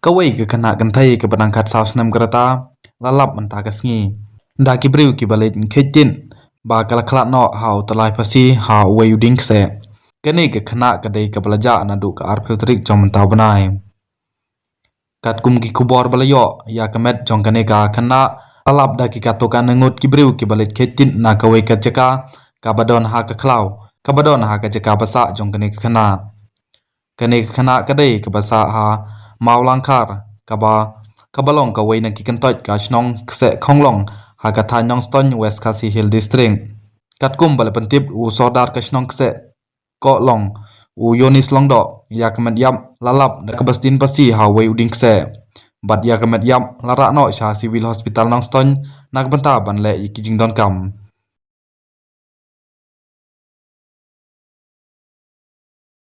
Kawai ke kena gantai ke berangkat saus nem kereta lalap mentah kesngi. Nda ki briu ki balit nketin ba kala kala no hau telai pasi hau wei uding kse. Kene ke kena kedai ke belaja nadu ke arpil trik jom mentah benai. Kat kum ki kubor balayo ya kemet jong kene ka kena lalap da ki katokan nengut ki briu ki balit ketin na kawai ke ceka kabadon ha ke klau kabadon ha ke ceka basa jong kene ke kena. Kene ke kena kedai ke basa ha mau langkar kaba kabalong ka wei na ki kentot ka snong kse khonglong ha ka tha nyong ston west kasi hill district kat kum bale pentip u sodar ka snong kse ko long u yonis long do ya kemet yam lalap da kabastin pasi ha wei uding kse bat ya kemet yam lara no sha civil hospital nong ston nak benta ban le iki jing don kam